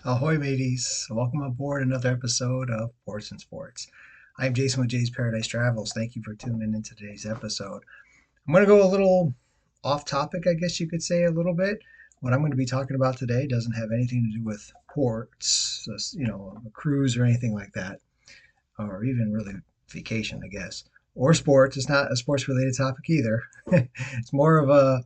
Ahoy, mateys. Welcome aboard another episode of Ports and Sports. I'm Jason with Jay's Paradise Travels. Thank you for tuning in today's episode. I'm going to go a little off topic, I guess you could say, a little bit. What I'm going to be talking about today doesn't have anything to do with ports, a cruise or anything like that, or even really vacation, I guess, or sports. It's not a sports related topic either. It's more of a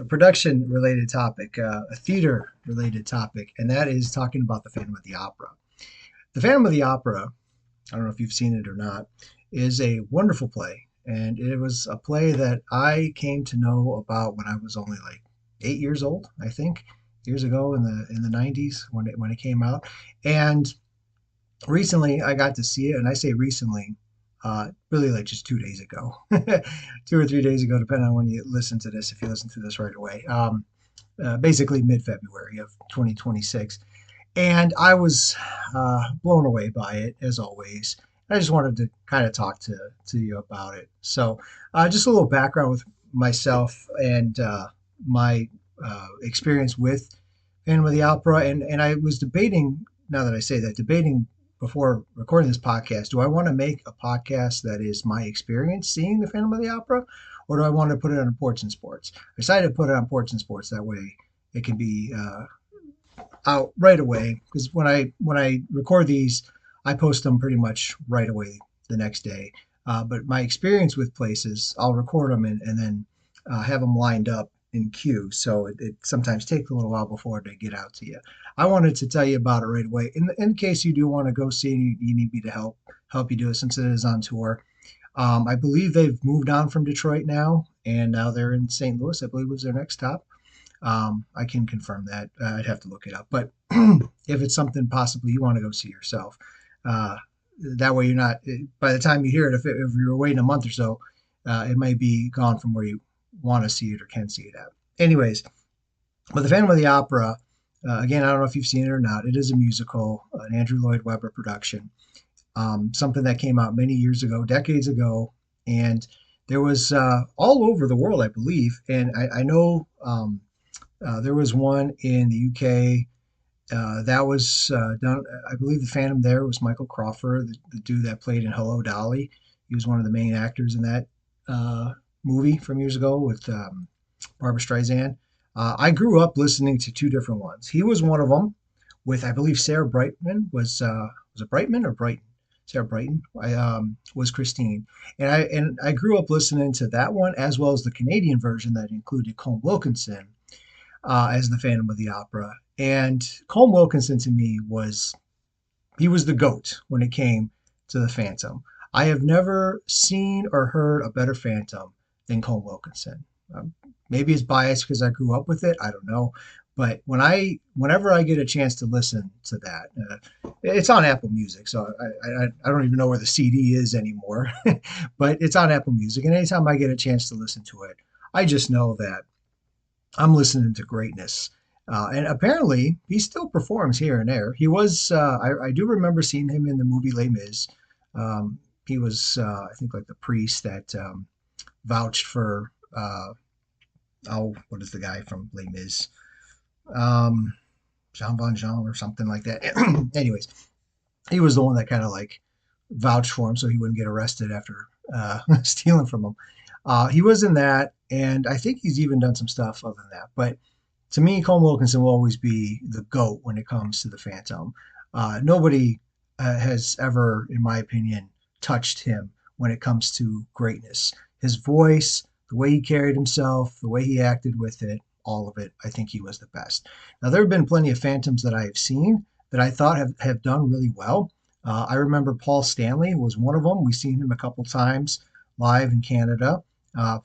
production related topic, a theater related topic, and that is talking about the Phantom of the Opera. The Phantom of the Opera, I don't know if you've seen it or not, is a wonderful play. And it was a play that I came to know about when I was only like 8 years old, I think, years ago in the 90s when it came out. And recently I got to see it, and I say recently, really like just 2 days ago, 2 or 3 days ago, depending on when you listen to this, if you listen to this right away. Basically mid-February of 2026. And I was blown away by it, as always. I just wanted to kind of talk to you about it. So, just a little background with myself and my experience with Phantom of the Opera. And I was debating, now that I say that, debating before recording this podcast, do I want to make a podcast that is my experience seeing the Phantom of the Opera, or do I want to put it on Ports and Sports? I decided to put it on Ports and Sports. That way it can be out right away, because when I record these, I post them pretty much right away the next day. But my experience with places, I'll record them and then have them lined up in queue. So it sometimes takes a little while before they get out to you. I wanted to tell you about it right away. In case you do want to go see it, you need me to help you do it since it is on tour. I believe they've moved on from Detroit now, and now they're in St. Louis. I believe was their next stop. I can confirm that. I'd have to look it up. But if it's something possibly you want to go see yourself, uh, that way you're not, by the time you hear it, if you're waiting a month or so, it might be gone from where you want to see it or can see it at. Anyways, but The Phantom of the Opera, again, I don't know if you've seen it or not. It is a musical, an Andrew Lloyd Webber production, something that came out many years ago, decades ago. And there was all over the world, I believe. And I know there was one in the UK that was done. I believe the Phantom there was Michael Crawford, the dude that played in Hello Dolly. He was one of the main actors in that uh, movie from years ago with Barbara Streisand. I grew up listening to two different ones. He was one of them with, I believe, Sarah Brightman was it Brightman or Brighton? Sarah Brighton was Christine, and I grew up listening to that one as well as the Canadian version that included Colm Wilkinson as the Phantom of the Opera. And Colm Wilkinson to me was the goat when it came to the Phantom. I have never seen or heard a better Phantom than Colm Wilkinson. Maybe it's biased because I grew up with it. I don't know. But whenever I get a chance to listen to that, it's on Apple Music, so I don't even know where the CD is anymore, but it's on Apple Music, and anytime I get a chance to listen to it, I just know that I'm listening to greatness. And apparently, he still performs here and there. He was, I do remember seeing him in the movie Les Mis. He was, I think, like the priest that vouched for, what is the guy from Les Mis? Um, Jean Valjean or something like that. Anyways, he was the one that kind of like vouched for him so he wouldn't get arrested after stealing from him. He was in that, and I think he's even done some stuff other than that. But to me, Colm Wilkinson will always be the GOAT when it comes to the Phantom. Nobody has ever, in my opinion, touched him when it comes to greatness. His voice, the way he carried himself, the way he acted with it, all of it, I think he was the best. Now, there have been plenty of Phantoms that I have seen that I thought have done really well. I remember Paul Stanley was one of them. We've seen him a couple times live in Canada.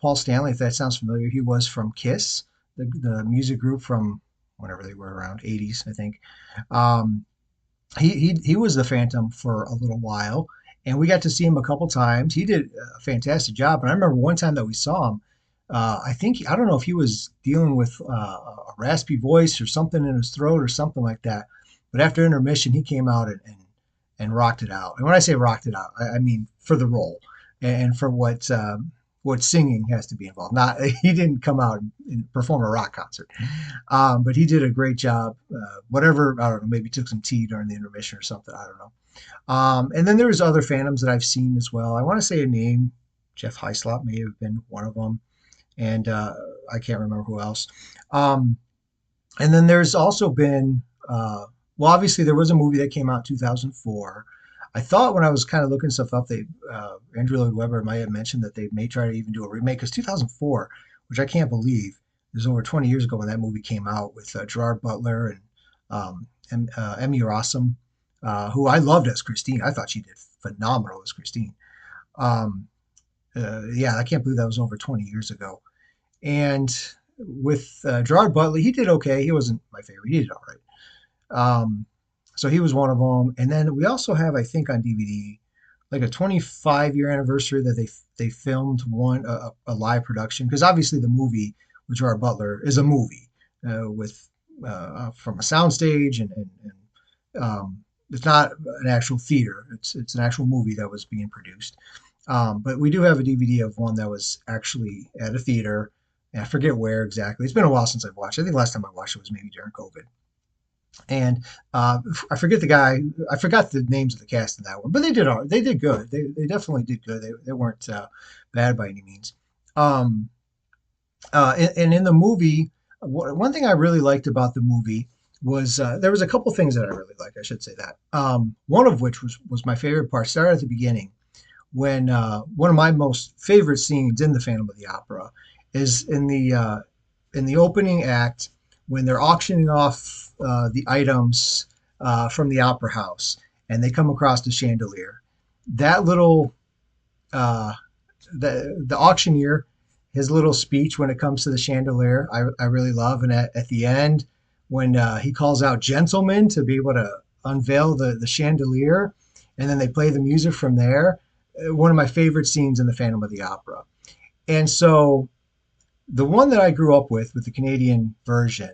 Paul Stanley, if that sounds familiar, he was from Kiss, the music group from whenever they were around 80s, I think. Um, he was the Phantom for a little while, and we got to see him a couple times. He did a fantastic job. And I remember one time that we saw him. I don't know if he was dealing with a raspy voice or something in his throat or something like that. But after intermission, he came out and rocked it out. And when I say rocked it out, I mean for the role and for what what singing has to be involved. Not he didn't come out and perform a rock concert, but he did a great job. Whatever, I don't know, maybe took some tea during the intermission or something. I don't know. And then there's other Phantoms that I've seen as well. I want to say a name. Jeff Hyslop may have been one of them, and I can't remember who else. Um, and then there's also been, well, obviously there was a movie that came out in 2004. I thought when I was kind of looking stuff up, Andrew Lloyd Webber might have mentioned that they may try to even do a remake because 2004, which I can't believe, it was over 20 years ago when that movie came out with Gerard Butler and Emmy Rossum, who I loved as Christine. I thought she did phenomenal as Christine. Um, yeah, I can't believe that was over 20 years ago. And with Gerard Butler, he did okay. He wasn't my favorite. He did all right. Um, so he was one of them. And then we also have, I think, on DVD, like a 25-year anniversary that they filmed a live production because obviously the movie with Gerard Butler is a movie with from a soundstage and it's not an actual theater. It's an actual movie that was being produced. But we do have a DVD of one that was actually at a theater. And I forget where exactly. It's been a while since I've watched it. I think the last time I watched it was maybe during COVID. And I forget the guy. I forgot the names of the cast in that one, but they did all. They did good. They definitely did good. They weren't bad by any means. Um, and in the movie, one thing I really liked about the movie was there was a couple things that I really liked. I should say that. One of which was my favorite part. Started at the beginning when one of my most favorite scenes in the Phantom of the Opera is in the opening act when they're auctioning off the items from the opera house and they come across the chandelier. That little uh, the auctioneer, his little speech when it comes to the chandelier, I really love. And at the end, when he calls out gentlemen to be able to unveil the chandelier, and then they play the music from there. One of my favorite scenes in the Phantom of the Opera. And so the one that I grew up with the Canadian version,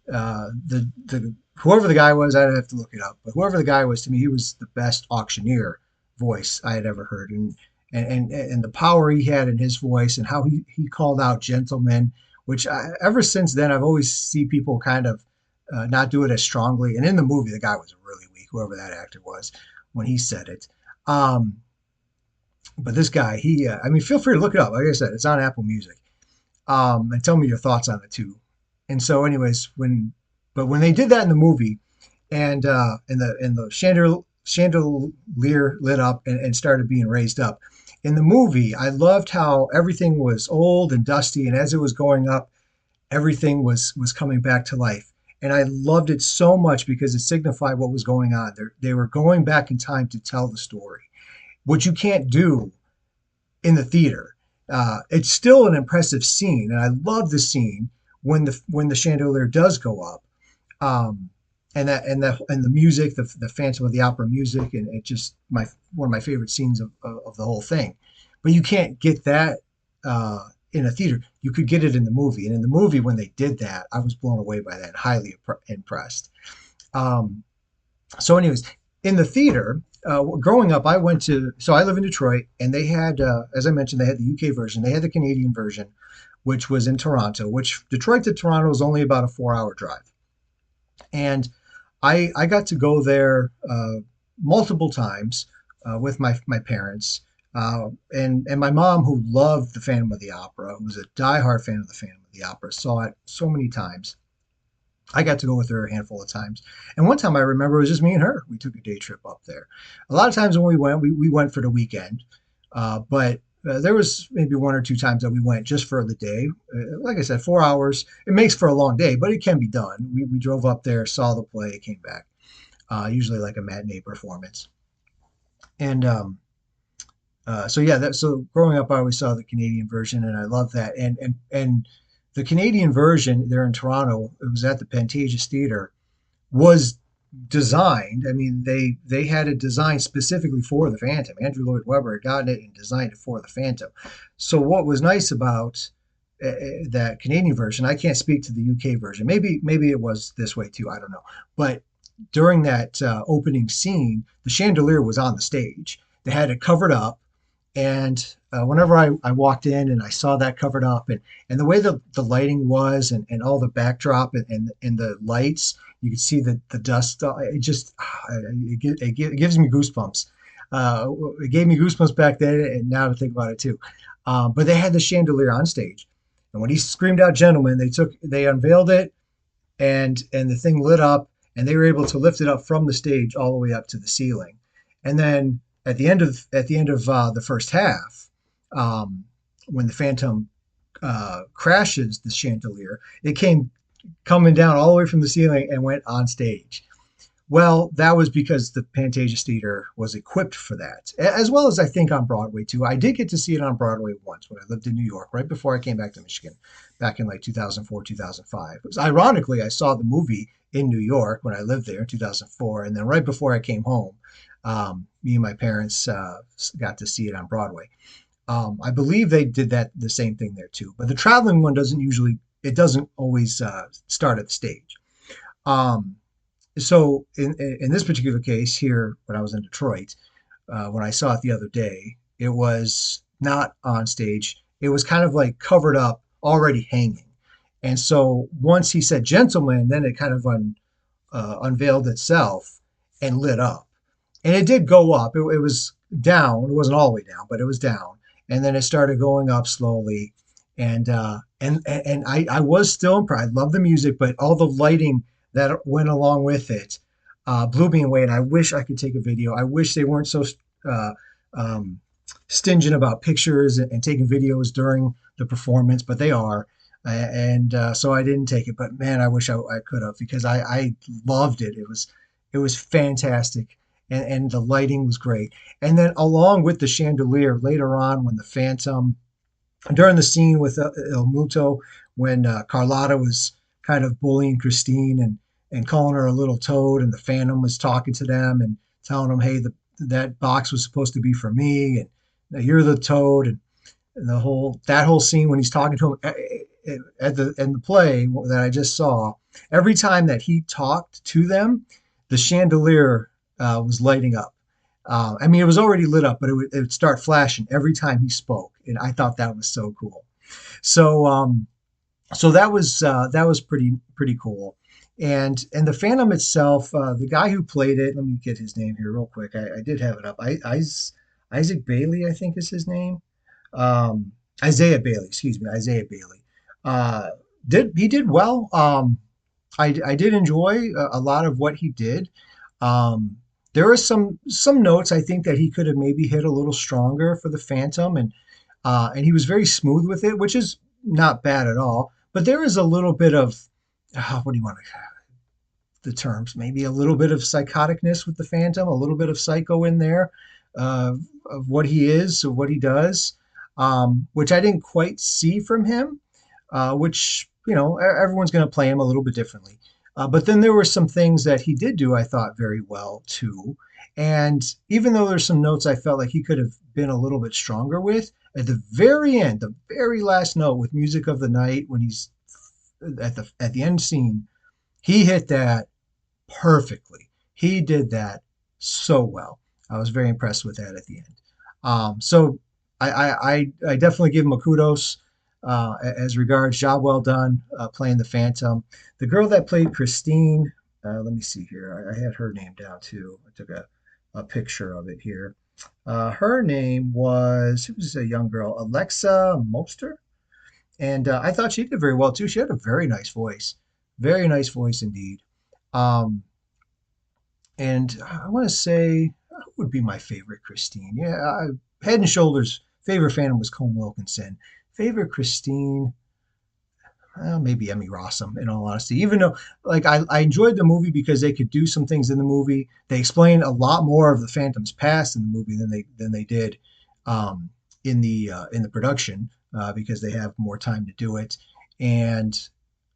the whoever the guy was, I'd have to look it up, but whoever the guy was, to me, he was the best auctioneer voice I had ever heard, and the power he had in his voice, and how he called out gentlemen, which ever since then I've always see people kind of not do it as strongly. And in the movie, the guy was really weak, whoever that actor was, when he said it. Um, but this guy, I mean, feel free to look it up. Like I said, it's on Apple Music. And tell me your thoughts on it too. And so, anyways, when they did that in the movie, and the chandelier lit up and started being raised up. In the movie, I loved how everything was old and dusty, and as it was going up, everything was coming back to life. And I loved it so much because it signified what was going on. They were going back in time to tell the story, which you can't do in the theater. It's still an impressive scene, and I love the scene when the chandelier does go up, um, and the music, the Phantom of the Opera music, and it just my one of my favorite scenes of the whole thing. But you can't get that in a theater. You could get it in the movie, and in the movie when they did that, I was blown away by that, highly impressed. Um, so, anyways, in the theater, growing up, so I live in Detroit, and they had, as I mentioned, they had the UK version, they had the Canadian version, which was in Toronto, which Detroit to Toronto is only about a 4 hour drive. And I got to go there multiple times with my parents. And my mom, who loved the Phantom of the Opera, who was a diehard fan of the Phantom of the Opera, saw it so many times. I got to go with her a handful of times. And one time I remember it was just me and her. We took a day trip up there. A lot of times when we went for the weekend. But there was maybe one or two times that we went just for the day. Like I said, 4 hours. It makes for a long day, but it can be done. We drove up there, saw the play, came back. Usually like a matinee performance. And so yeah, so growing up, I always saw the Canadian version, and I love that. And the Canadian version there in Toronto, it was at the Pantages Theatre, was designed. I mean, they had it designed specifically for the Phantom. Andrew Lloyd Webber had gotten it and designed it for the Phantom. So what was nice about that Canadian version, I can't speak to the UK version. Maybe it was this way too. I don't know. But during that opening scene, the chandelier was on the stage. They had it covered up, and whenever I walked in and I saw that covered up, and the way the lighting was, and all the backdrop, and the lights, you could see the dust. It just it gives me goosebumps. It gave me goosebumps back then, and now to think about it too. But they had the chandelier on stage, and when he screamed out "Gentlemen," they unveiled it, and the thing lit up, and they were able to lift it up from the stage all the way up to the ceiling. And then at the end of the first half, um, when the Phantom crashes the chandelier, it came coming down all the way from the ceiling and went on stage. Well, that was because the Pantages Theater was equipped for that, as well as I think on Broadway too. I did get to see it on Broadway once when I lived in New York, right before I came back to Michigan, back in like 2004, 2005. It was, ironically, I saw the movie in New York when I lived there in 2004, and then right before I came home, me and my parents got to see it on Broadway. I believe they did that the same thing there too, but the traveling one doesn't always start at the stage. Um, so in this particular case here, when I was in Detroit, when I saw it the other day, it was not on stage. It was kind of like covered up, already hanging. And so once he said "gentlemen," then it kind of unveiled itself and lit up. And it did go up. It was down. It wasn't all the way down, but it was down. And then it started going up slowly. And I was still impressed. I love the music, but all the lighting that went along with it blew me away. And I wish I could take a video. I wish they weren't so uh, um, stingent about pictures and taking videos during the performance, but they are. And so I didn't take it. But man, I wish I could have, because I loved it. It was fantastic, and the lighting was great. And then along with the chandelier, later on when the Phantom, during the scene with Il Muto, when Carlotta was kind of bullying Christine and calling her a little toad, and the Phantom was talking to them and telling them, "Hey, that box was supposed to be for me, and now you're the toad." And that whole scene when he's talking to him at the in the play that I just saw, every time that he talked to them, the chandelier was lighting up. I mean, it was already lit up, but it would start flashing every time he spoke, and I thought that was so cool. So, so that was pretty cool. And the Phantom itself, the guy who played it, let me get his name here real quick. I did have it up. Isaac Bailey, I think is his name. Um, Isaiah Bailey, excuse me, Isaiah Bailey. Uh, he did well. I did enjoy a lot of what he did. Um, there are some notes I think that he could have maybe hit a little stronger for the Phantom, and he was very smooth with it, which is not bad at all. But there is a little bit of what do you want to the terms? Maybe a little bit of psychoticness with the Phantom, a little bit of psycho in there, uh, of what he is, of what he does, which I didn't quite see from him. Which everyone's going to play him a little bit differently. But then there were some things that he did do I thought very well too. And even though there's some notes I felt like he could have been a little bit stronger with, at the very end, the very last note with "Music of the Night," when he's at the end scene, he hit that perfectly. He did that so well. I was very impressed with that at the end. So I definitely give him a kudos as regards job well done playing the Phantom. The girl that played Christine, let me see here. I had her name down too. I took a picture of it here. Her name was, she was a young girl, Alexa Mopster. And I thought she did very well too. She had a very nice voice indeed. Um, and I want to say, who would be my favorite Christine? Yeah, head and shoulders. Favorite Phantom was Colm Wilkinson. Favorite Christine, maybe Emmy Rossum, in all honesty. Even though, like, I enjoyed the movie because they could do some things in the movie. They explain a lot more of the Phantom's past in the movie than they did um, in the production because they have more time to do it. And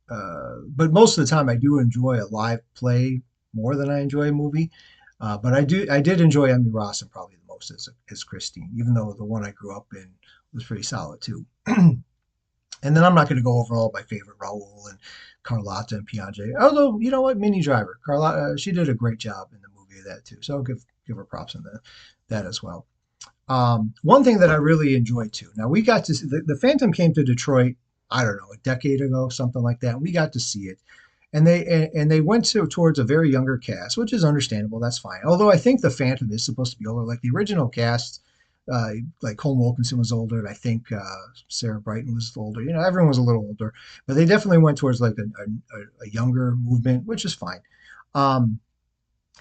but most of the time, I do enjoy a live play more than I enjoy a movie. But I did enjoy Emmy Rossum probably the most as Christine, even though the one I grew up in was pretty solid too. And then I'm not going to go over all my favorite Raul and Carlotta and Piaget. Although, you know what, Minnie Driver, Carlotta, she did a great job in the movie of that too. So I'll give her props on that as well. One thing that I really enjoyed too. Now we got to see, the Phantom came to Detroit. I don't know, a decade ago, something like that. We got to see it, and they went towards a very younger cast, which is understandable. That's fine. Although I think the Phantom is supposed to be older, like the original cast. Like Colm Wilkinson was older, and I think Sarah Brighton was older. You know, everyone was a little older, but they definitely went towards like a younger movement, which is fine. Um,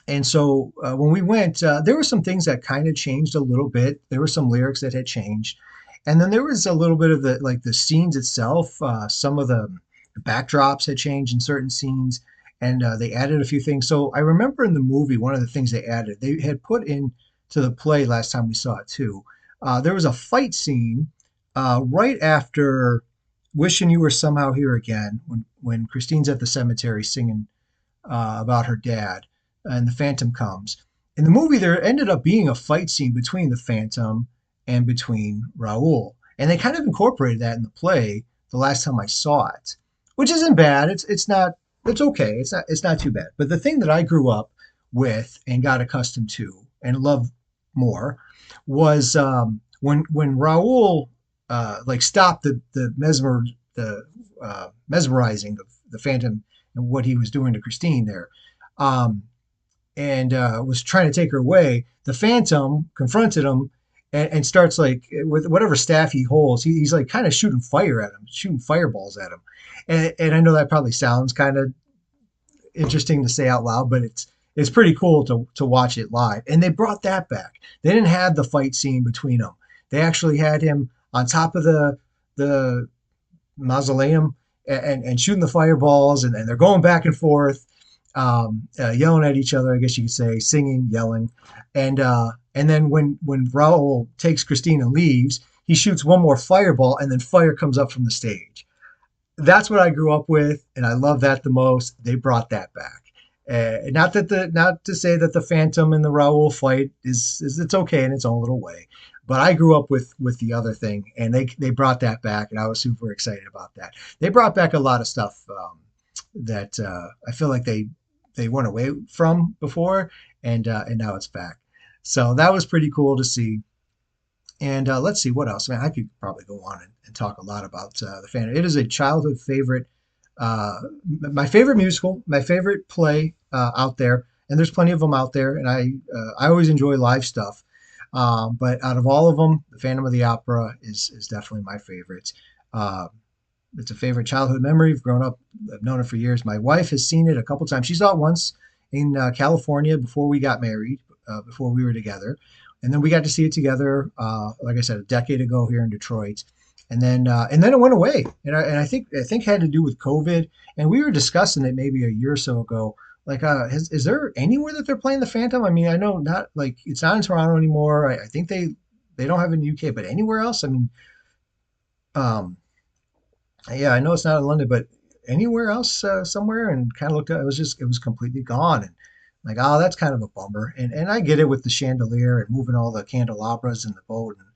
and so when we went, there were some things that kind of changed a little bit. There were some lyrics that had changed, and then there was a little bit of the scenes itself. Some of the backdrops had changed in certain scenes, and they added a few things. So I remember in the movie, one of the things they added, they had put in to the play last time we saw it too. There was a fight scene right after "Wishing You Were Somehow Here Again," when Christine's at the cemetery singing about her dad, and the Phantom comes. In the movie, there ended up being a fight scene between the Phantom and between Raoul, and they kind of incorporated that in the play the last time I saw it, which isn't bad. It's not it's okay. It's not too bad. But the thing that I grew up with and got accustomed to and loved more was when Raoul like stopped the mesmerizing of the Phantom and what he was doing to Christine there, um, and was trying to take her away. The Phantom confronted him and starts like with whatever staff he holds. He's like kind of shooting fire at him, shooting fireballs at him. And I know that probably sounds kind of interesting to say out loud, but it's pretty cool to watch it live. And they brought that back. They didn't have the fight scene between them. They actually had him on top of the mausoleum and shooting the fireballs, and they're going back and forth, yelling at each other, I guess you could say, singing, yelling, and then when Raoul takes Christine and leaves, he shoots one more fireball, and then fire comes up from the stage. That's what I grew up with, and I love that the most. They brought that back. Not to say that the Phantom and the Raoul fight is it's okay in its own little way, but I grew up with the other thing, and they brought that back, and I was super excited about that. They brought back a lot of stuff that I feel like they went away from before, and now it's back. So that was pretty cool to see. And let's see what else. I mean, I could probably go on and talk a lot about the Phantom. It is a childhood favorite, uh, my favorite musical, my favorite play out there, and there's plenty of them out there. And I always enjoy live stuff. But out of all of them, the Phantom of the Opera is definitely my favorite. Uh, it's a favorite childhood memory. I've grown up, I've known it for years. My wife has seen it a couple times. She saw it once in California before we got married, before we were together, and then we got to see it together. Like I said, a decade ago here in Detroit, and then it went away. And I think it had to do with COVID. And we were discussing it maybe a year or so ago. Like, is there anywhere that they're playing the Phantom? I mean, I know not like it's not in Toronto anymore. I think they don't have it in the UK, but anywhere else? I mean, um, yeah, I know it's not in London, but anywhere else, somewhere, and kind of looked at it was completely gone, and like, oh, that's kind of a bummer. And I get it with the chandelier and moving all the candelabras in the boat, and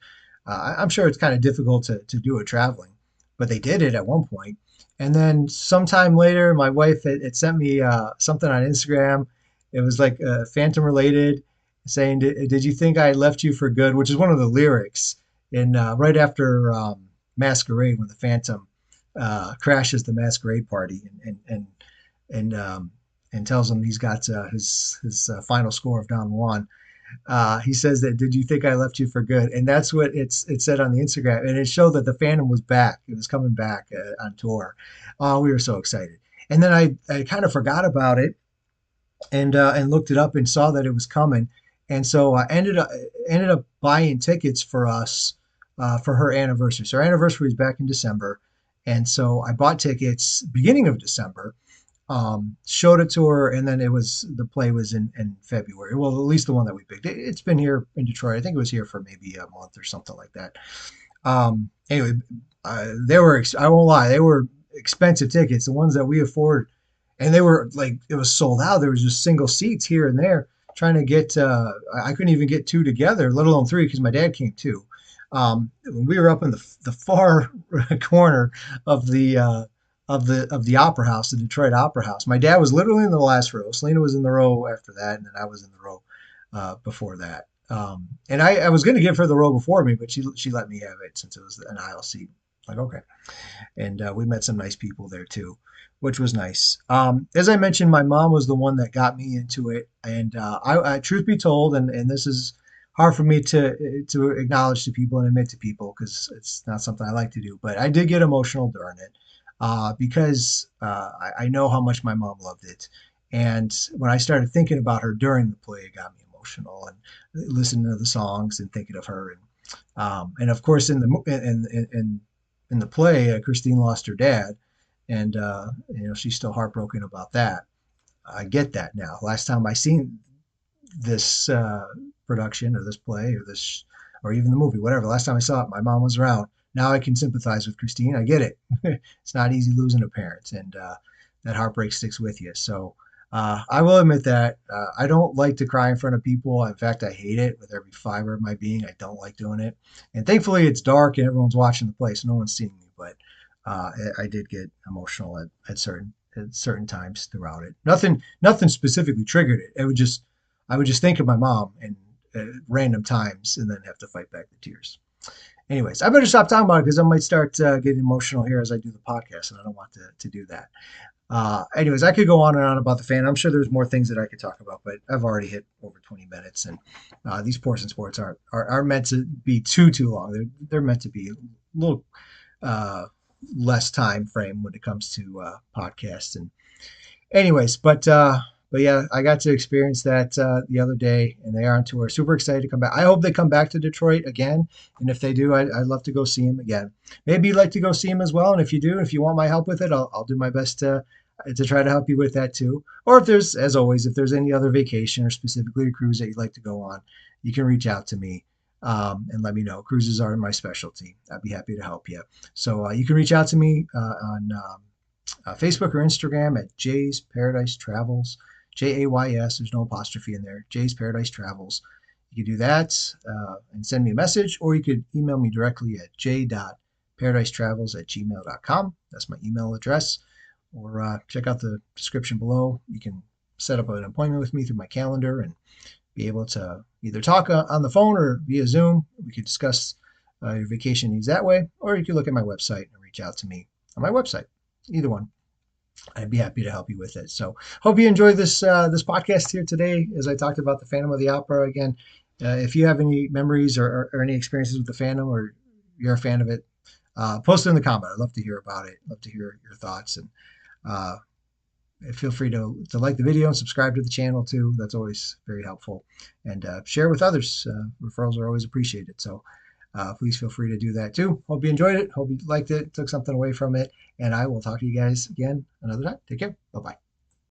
I'm sure it's kind of difficult to do it traveling, but they did it at one point. And then sometime later, my wife had sent me something on Instagram. It was like Phantom related, saying, "Did you think I left you for good?" Which is one of the lyrics in right after Masquerade when the Phantom crashes the masquerade party and and tells him he's got his final score of Don Juan. He says that, "Did you think I left you for good?" And that's what it said on the Instagram, and it showed that the Phantom was back. It was coming back on tour. Oh, we were so excited. And then I kind of forgot about it and looked it up and saw that it was coming, and so I ended up buying tickets for us for her anniversary. So her anniversary is back in December, and so I bought tickets beginning of December, showed it to her, and then the play was in February. Well, at least the one that we picked. It's been here in Detroit. I think it was here for maybe a month or something like that. Anyway, they were, I won't lie, they were expensive tickets, the ones that we afford, and they were like, it was sold out. There was just single seats here and there. Trying to get, I couldn't even get two together, let alone three, because my dad came too. We were up in the far corner of the opera house, the Detroit Opera House. My dad was literally in the last row. Selena was in the row after that, and then I was in the row before that. And I was going to give her the row before me, but she let me have it since it was an aisle seat. Like, okay. And we met some nice people there too, which was nice. As I mentioned, my mom was the one that got me into it, and truth be told, and this is hard for me to acknowledge to people and admit to people because it's not something I like to do, but I did get emotional during it because I know how much my mom loved it, and when I started thinking about her during the play, it got me emotional and listening to the songs and thinking of her and of course in the play, Christine lost her dad, and she's still heartbroken about that. I get that now. Last time I seen this production or this play or this or even the movie, whatever. Last time I saw it, my mom was around. Now I can sympathize with Christine. I get it. It's not easy losing a parent, and that heartbreak sticks with you. So I will admit that I don't like to cry in front of people. In fact, I hate it with every fiber of my being. I don't like doing it. And thankfully, it's dark and everyone's watching the play, so no one's seeing me. But I did get emotional at certain times throughout it. Nothing specifically triggered it. It would just I would just think of my mom and random times, and then have to fight back the tears. Anyways, I better stop talking about it because I might start getting emotional here as I do the podcast, and I don't want to do that. Anyways, I could go on and on about the fan. I'm sure there's more things that I could talk about, but I've already hit over 20 minutes, and these portion sports aren't meant to be too long. They're meant to be a little uh, less time frame when it comes to podcasts. And anyways, but yeah, I got to experience that the other day, and they are on tour. Super excited to come back. I hope they come back to Detroit again, and if they do, I'd love to go see them again. Maybe you'd like to go see them as well, and if you do, if you want my help with it, I'll do my best to try to help you with that too. Or if there's, as always, if there's any other vacation or specifically a cruise that you'd like to go on, you can reach out to me and let me know. Cruises are my specialty. I'd be happy to help you. So you can reach out to me on Facebook or Instagram at Jay's Paradise Travels. Jays. There's no apostrophe in there. Jay's Paradise Travels. You can do that and send me a message, or you could email me directly at j.paradise.travels@gmail.com. That's my email address. Or check out the description below. You can set up an appointment with me through my calendar and be able to either talk on the phone or via Zoom. We could discuss your vacation needs that way, or you could look at my website and reach out to me on my website. Either one. I'd be happy to help you with it. So hope you enjoyed this podcast here today as I talked about the Phantom of the Opera again. If you have any memories or any experiences with the Phantom or you're a fan of it, post it in the comment. I'd love to hear about it. Love to hear your thoughts and uh, feel free to like the video and subscribe to the channel too. That's always very helpful. And share with others. Referrals are always appreciated. So please feel free to do that too. Hope you enjoyed it. Hope you liked it. Took something away from it. And I will talk to you guys again another time. Take care. Bye bye.